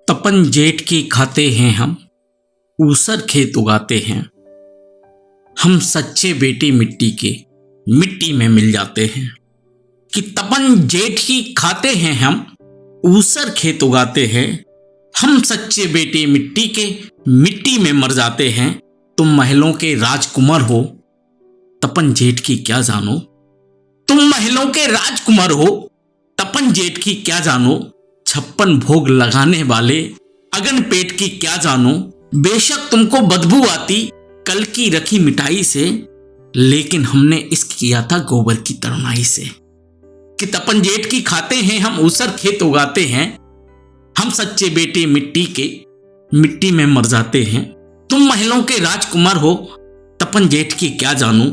तपन जेठ की खाते हैं हम, ऊसर खेत उगाते हैं। हम सच्चे बेटे मिट्टी के, मिट्टी में मिल जाते हैं। कि तपन जेठ की खाते हैं हम, ऊसर खेत उगाते हैं। हम सच्चे बेटे मिट्टी के, मिट्टी में मर जाते हैं। तुम महलों के राजकुमार हो, तपन जेठ की क्या जानो। तुम महलों के राजकुमार हो, तपन जेठ की क्या जानो। 56 भोग लगाने वाले अगन पेट की क्या जानो। बेशक तुमको बदबू आती कल की रखी मिठाई से, लेकिन हमने इश्क किया था गोबर की तरुणाई से। कि तपन जेठ की खाते हैं हम, ऊसर खेत उगाते हैं। हम सच्चे बेटे मिट्टी के, मिट्टी में मर जाते हैं। तुम महलों के राजकुमार हो, तपन जेठ की क्या जानो।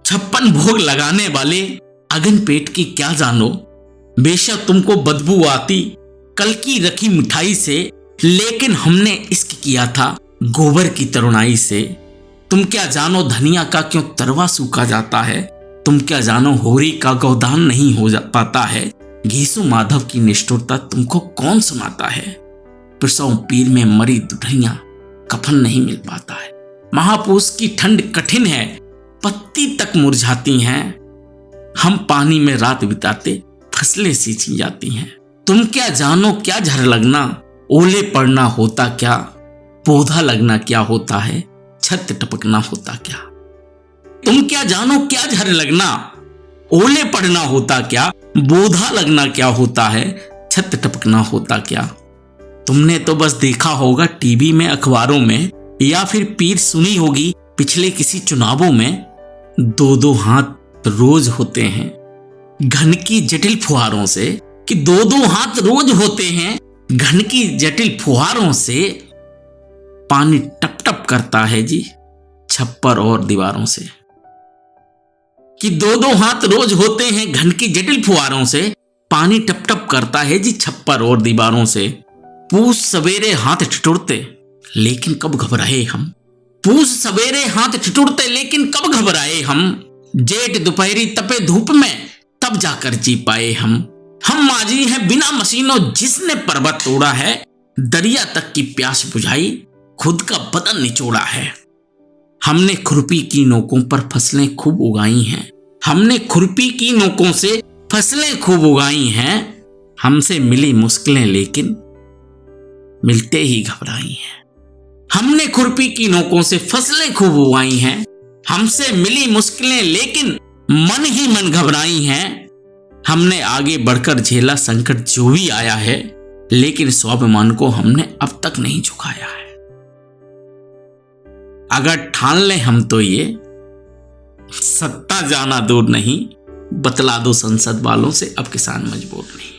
56 भोग लगाने वाले अगन पेट की क्या जानो। बेशक तुमको बदबू आती कल की रखी मिठाई से, लेकिन हमने इश्क किया था गोबर की तरुणाई से। तुम क्या जानो धनिया का क्यों तरवा सूखा जाता है। तुम क्या जानो होरी का गोदान नहीं हो पाता है। घीसू माधव की निष्ठुरता तुमको कौन सुनाता है। प्रसव पीर में मरी दुल्हनिया कफन नहीं मिल पाता है। महापूस की ठंड कठिन है, पत्ती तक मुरझाती हैं। हम पानी में रात बिताते फसलें सींची जाती हैं। तुम क्या जानो क्या झड़ लगना, ओले पड़ना होता क्या। पौधा लगना क्या होता है, छत टपकना होता क्या। तुम क्या जानो क्या झड़ लगना, ओले पड़ना होता क्या। बोधा लगना क्या होता है, छत टपकना होता क्या। तुमने तो बस देखा होगा टीवी में, अखबारों में, या फिर पीर सुनी होगी पिछले किसी चुनावों में। 2-2 हाथ रोज होते हैं घन की जटिल फुहारों से। कि 2-2 हाथ रोज होते हैं घन की जटिल फुहारों से। पानी टप टप करता है जी छप्पर और दीवारों से। कि 2-2 हाथ रोज होते हैं घन की जटिल फुहारों से। पानी टप टप करता है जी छप्पर और दीवारों से। पूस सवेरे हाथ ठिठुरते, लेकिन कब घबराए हम। पूस सवेरे हाथ ठिठुरते, लेकिन कब घबराए हम। जेठ दोपहरी तपे धूप में, तब जाकर जी पाए हम। हम माझी हैं बिना मशीनों जिसने पर्वत तोड़ा है। दरिया तक की प्यास बुझाई, खुद का बदन निचोड़ा है। हमने खुरपी की नोकों पर फसलें खूब उगाई हैं। हमने खुरपी की नोकों से फसलें खूब उगाई हैं। हमसे मिली मुश्किलें लेकिन मिलते ही घबराई हैं। हमने खुरपी की नोकों से फसलें खूब उगाई हैं। हमसे मिली मुश्किलें लेकिन मन ही मन घबराई हैं। हमने आगे बढ़कर झेला संकट जो भी आया है, लेकिन स्वाभिमान को हमने अब तक नहीं झुकाया है। अगर ठान ले हम तो ये सत्ता जाना दूर नहीं, बतला दो संसद वालों से अब किसान मजबूर नहीं।